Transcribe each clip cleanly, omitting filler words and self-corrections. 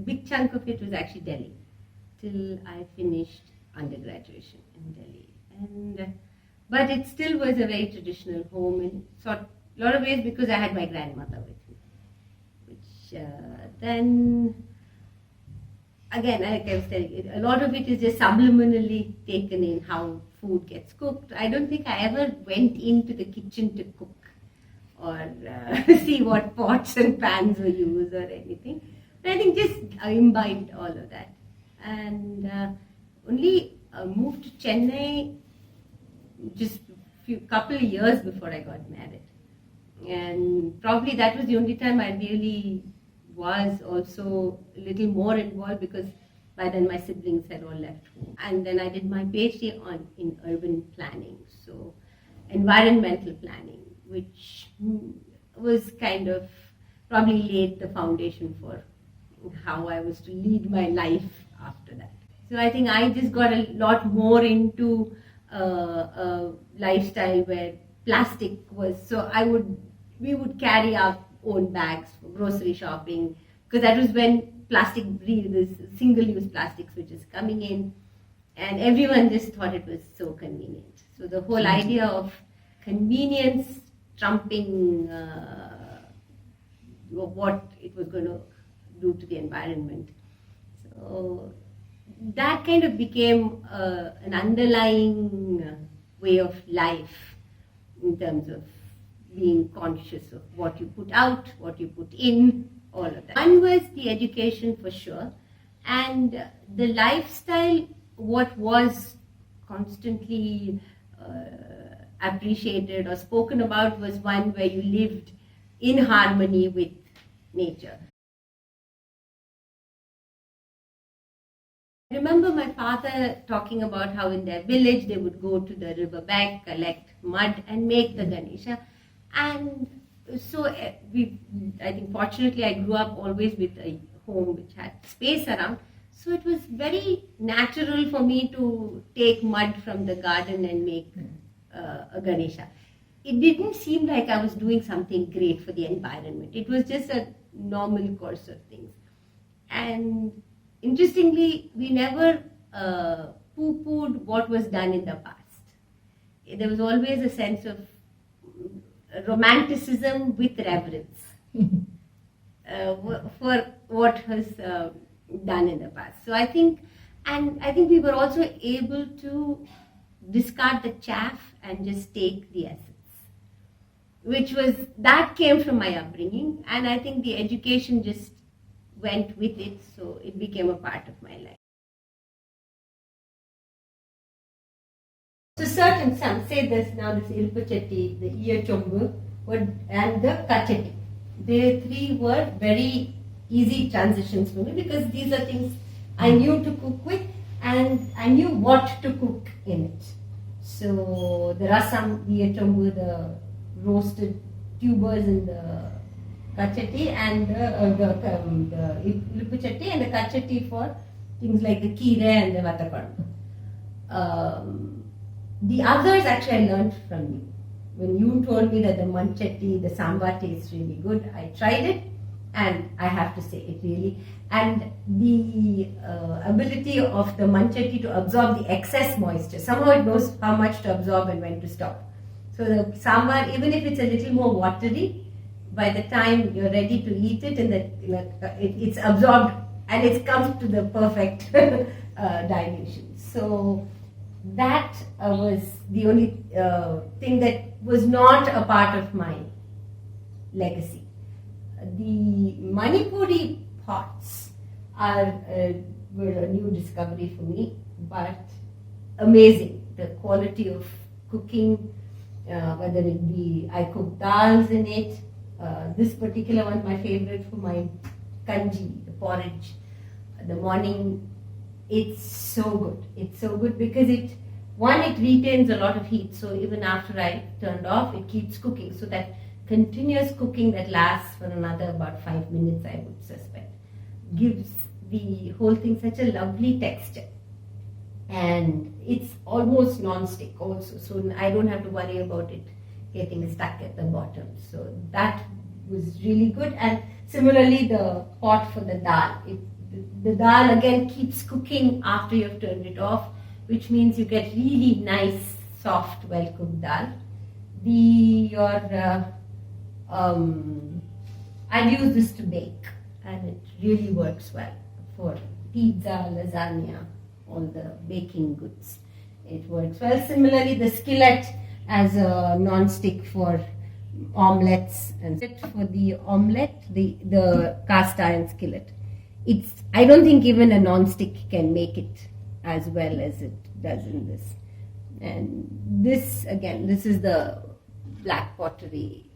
Big chunk of it was actually Delhi, till I finished undergraduation in Delhi. But it still was a very traditional home in a lot of ways because I had my grandmother with me, which then again, like I was telling you, a lot of it is just subliminally taken in how food gets cooked. I don't think I ever went into the kitchen to cook or see what pots and pans were used or anything. But I think just I imbibed all of that. And only moved to Chennai just couple of years before I got married. And probably that was the only time I really was also a little more involved, because by then my siblings had all left home. And then I did my PhD in urban planning, so environmental planning, which was kind of probably laid the foundation for how I was to lead my life after that. So I think I just got a lot more into a lifestyle where plastic was, so we would carry our own bags for grocery shopping, because that was when this single-use plastics which is coming in, and everyone just thought it was so convenient. So the whole idea of convenience trumping what it was going to do to the environment. So that kind of became an underlying way of life in terms of being conscious of what you put out, what you put in, all of that. One was the education for sure, and the lifestyle, what was constantly appreciated or spoken about was one where you lived in harmony with nature. I remember my father talking about how in their village they would go to the river bank, collect mud and make the Ganesha. And so I think fortunately I grew up always with a home which had space around. So it was very natural for me to take mud from the garden and make a Ganesha. It didn't seem like I was doing something great for the environment. It was just a normal course of things. And interestingly, we never poo-pooed what was done in the past. There was always a sense of romanticism with reverence for what was done in the past. So I think we were also able to discard the chaff and just take the essence, that came from my upbringing, and I think the education just went with it, so it became a part of my life. So some say this now, this Ilpuchetti, the ear chombu, and the kacheti. They three were very easy transitions for me, because these are things I knew to cook with and I knew what to cook in it. So there are some ear chombu, the roasted tubers in the kacheti, and the Ilpuchetti, and the kacheti for things like the kire and the vatapadam. The others actually I learned from you. When you told me that the manchetti, the sambar tastes really good, I tried it, and I have to say it really. And the ability of the manchetti to absorb the excess moisture, somehow it knows how much to absorb and when to stop. So the sambar, even if it's a little more watery, by the time you're ready to eat it, it's absorbed and it comes to the perfect dilution. So that was the only thing that was not a part of my legacy. The Manipuri pots were a new discovery for me, but amazing. The quality of cooking, whether it be I cook dals in it. This particular one, my favorite for my kanji, the porridge, the morning. It's so good. It's so good because it retains a lot of heat. So even after I turned off, it keeps cooking. So that continuous cooking that lasts for another about 5 minutes, I would suspect, gives the whole thing such a lovely texture. And it's almost non-stick also. So I don't have to worry about it getting stuck at the bottom. So that was really good. And similarly, the pot for the dal. The dal again keeps cooking after you've turned it off, which means you get really nice, soft, well-cooked dal. I've used this to bake, and it really works well for pizza, lasagna, all the baking goods. It works well. Similarly, the skillet as a non-stick for omelets, and for the omelette, the cast iron skillet. I don't think even a non-stick can make it as well as it does in this. And this is the black pottery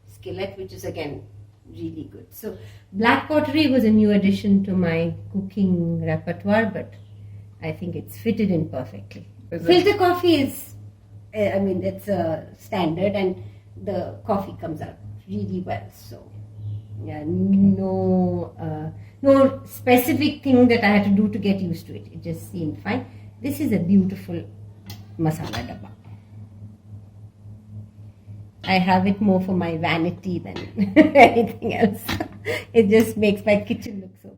skillet, which is again really good. So black pottery was a new addition to my cooking repertoire, but I think it's fitted in perfectly. Filter coffee is, it's a standard, and the coffee comes out really well. So yeah, no specific thing that I had to do to get used to it. It just seemed fine. This is a beautiful masala dabba. I have it more for my vanity than anything else. It just makes my kitchen look so.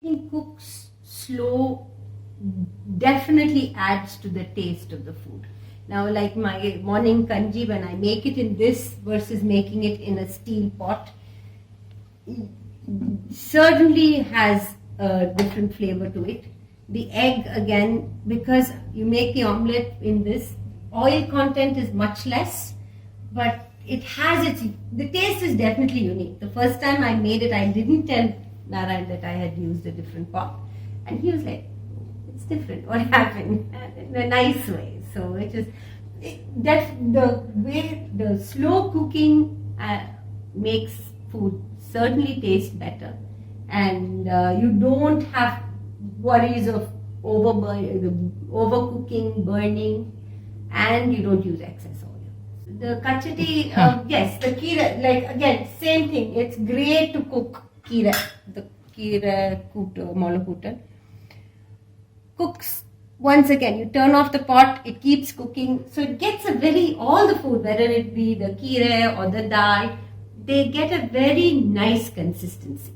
I think cooks slow definitely adds to the taste of the food. Now, like my morning kanji, when I make it in this versus making it in a steel pot, certainly has a different flavor to it. The egg, again, because you make the omelette in this, oil content is much less, but it has the taste is definitely unique. The first time I made it, I didn't tell Narayan that I had used a different pot, and he was like, it's different, what happened? In a nice way. So the way the slow cooking makes food certainly taste better, and you don't have worries of overcooking, burning, and you don't use excess oil. The kachati, yes, the kira, like again, same thing. It's great to cook kira, the kira molakuta. Cooks, once again, you turn off the pot, it keeps cooking, so it gets all the food, whether it be the kira or the dal, they get a very nice consistency.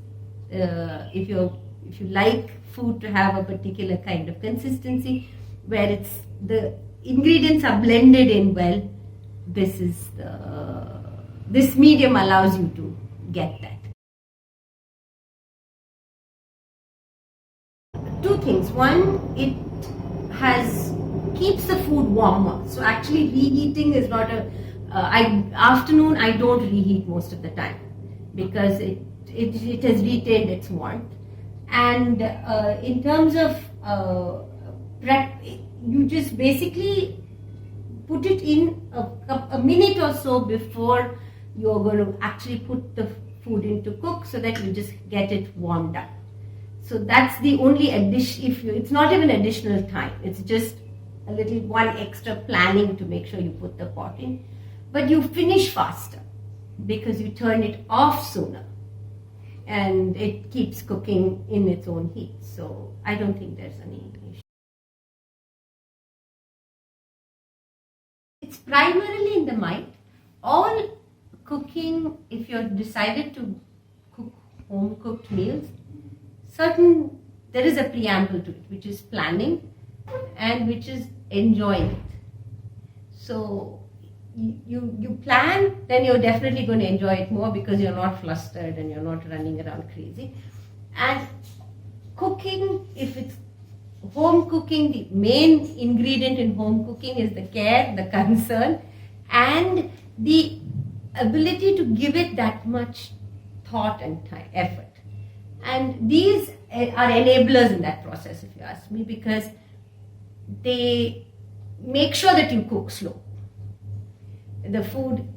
If you like food to have a particular kind of consistency where the ingredients are blended in well, this medium allows you to get that. Two things. One, it keeps the food warmer. So actually reheating is not afternoon I don't reheat most of the time because it has retained its warmth. And in terms of prep, you just basically put it in a minute or so before you're going to actually put the food in to cook, so that you just get it warmed up. So that's the only addition. It's not even additional time. It's just a little one extra planning to make sure you put the pot in. But you finish faster because you turn it off sooner. And it keeps cooking in its own heat. So I don't think there's any issue. It's primarily in the mind. All cooking, if you're decided to cook home cooked meals, there is a preamble to it, which is planning and which is enjoying it. So you plan, then you're definitely going to enjoy it more because you're not flustered and you're not running around crazy. And cooking, if it's home cooking, the main ingredient in home cooking is the care, the concern, and the ability to give it that much thought and time, effort. And these are enablers in that process, if you ask me, because they make sure that you cook slow. The food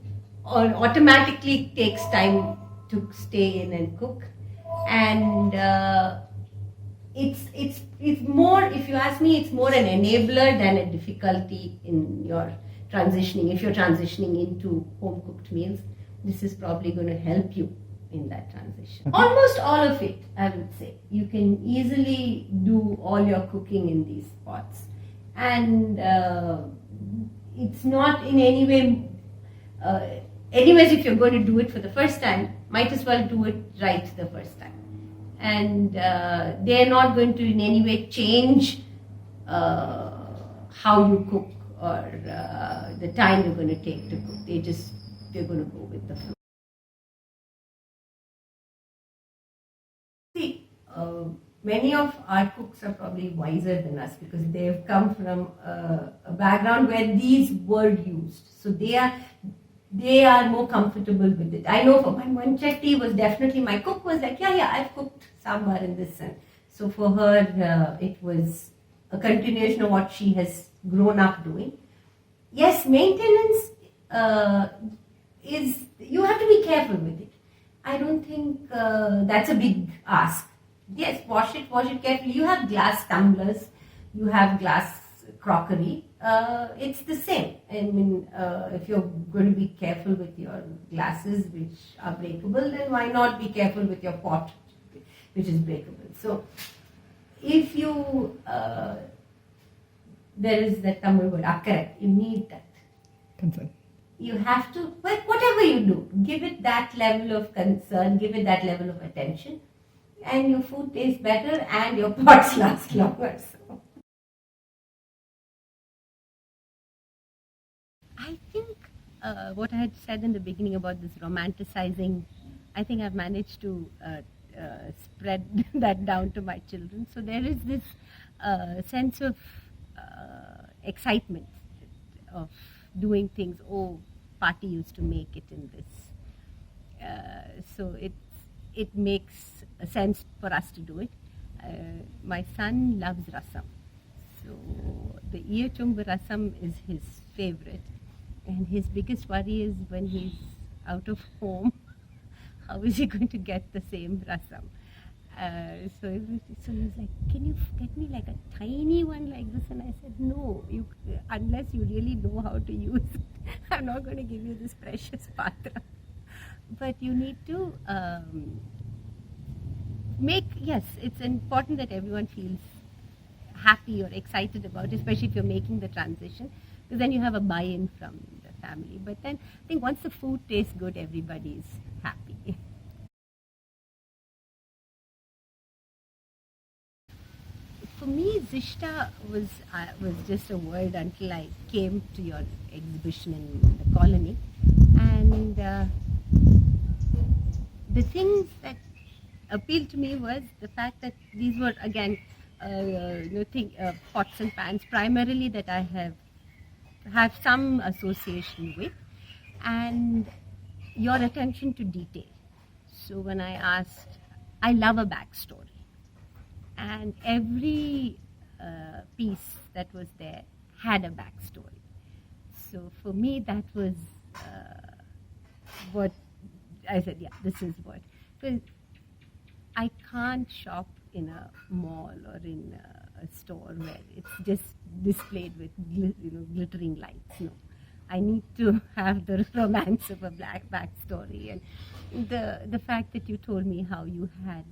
automatically takes time to stay in and cook, and it's more, if you ask me, it's more an enabler than a difficulty in your transitioning. If you're transitioning into home cooked meals, this is probably going to help you in that transition. Almost all of it, I would say. You can easily do all your cooking in these pots, and it's not in any way, anyways, if you're going to do it for the first time, might as well do it right the first time. And they're not going to in any way change how you cook or the time you're going to take to cook. They're going to go with the flow. See, many of our cooks are probably wiser than us because they've come from a background where these were used. So they are more comfortable with it. I know for my Manchetti was definitely, my cook was like, yeah, I've cooked sambar in this. And so for her, it was a continuation of what she has grown up doing. Yes, maintenance you have to be careful with it. I don't think that's a big ask. Yes, wash it carefully. You have glass tumblers, you have glass crockery. It's the same. I mean, if you're going to be careful with your glasses, which are breakable, then why not be careful with your pot, which is breakable? So, if you, there is that Tamil word, akkare, you need that. Concern. You have to, whatever you do, give it that level of concern, give it that level of attention, and your food tastes better and your pots last longer. So. I think what I had said in the beginning about this romanticizing, I think I've managed to spread that down to my children. So there is this sense of excitement of doing things. Oh, party used to make it in this. So it makes a sense for us to do it. My son loves rasam. So the Iyachumbu rasam is his favorite. And his biggest worry is when he's out of home, how is he going to get the same rasam? So he's like, can you get me like a tiny one like this? And I said, no, unless you really know how to use it, I'm not going to give you this precious patra. But you need to yes, it's important that everyone feels happy or excited about it, especially if you're making the transition, because then you have a buy-in from the family. But then I think once the food tastes good, everybody's happy. For me, Zishta was just a word until I came to your exhibition in the colony. And the things that appealed to me was the fact that these were, again, pots and pans primarily that I have some association with, and your attention to detail. So when I asked, I love a backstory, and every piece that was there had a backstory. So for me, that was what I said, yeah, this is what. Because I can't shop in a mall or in a store where it's just displayed with glittering lights. No, I need to have the romance of a black backstory, and the fact that you told me how you had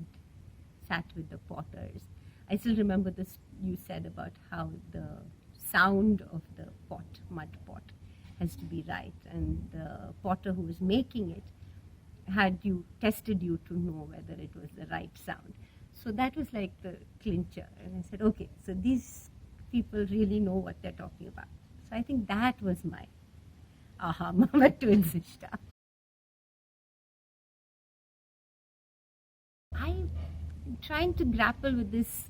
sat with the potters. I still remember this you said about how the sound of the mud pot, has to be right, and the potter who was making it tested you to know whether it was the right sound. So that was like the clincher, and I said, okay, so these people really know what they're talking about. So I think that was my aha moment to Zishta. I'm trying to grapple with this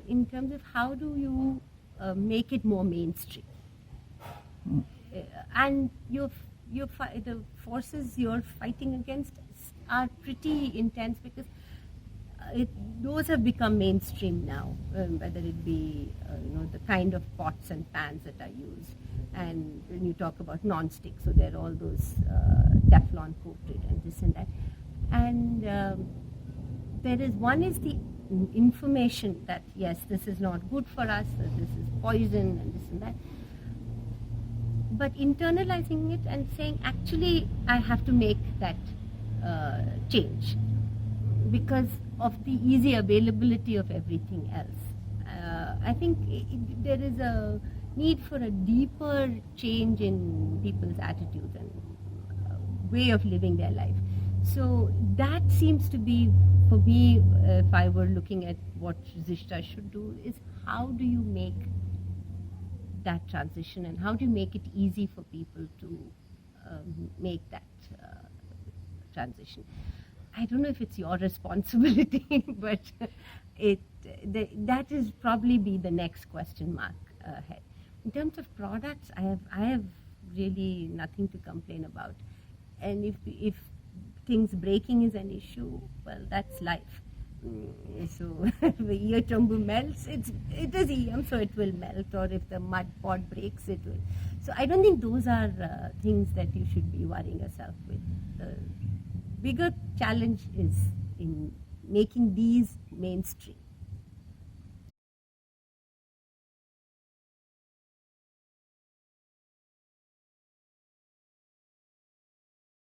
in terms of how do you make it more mainstream. And the forces you're fighting against are pretty intense, because those have become mainstream now, whether it be the kind of pots and pans that are used. And when you talk about non-stick, so there are all those Teflon coated and this and that. And one is the information that yes, this is not good for us, that this is poison and this and that. But internalizing it and saying, actually, I have to make that change because of the easy availability of everything else. I think there is a need for a deeper change in people's attitudes and way of living their life. So that seems to be, for me, if I were looking at what Zishta should do, is how do you make that transition and how do you make it easy for people to make that transition. I don't know if it's your responsibility, but that is probably be the next question mark ahead. In terms of products, I have really nothing to complain about. And if things breaking is an issue, well, that's life. So if the ear tumbu melts, it is EM, so it will melt, or if the mud pot breaks, it will. So I don't think those are things that you should be worrying yourself with. The bigger challenge is in making these mainstream.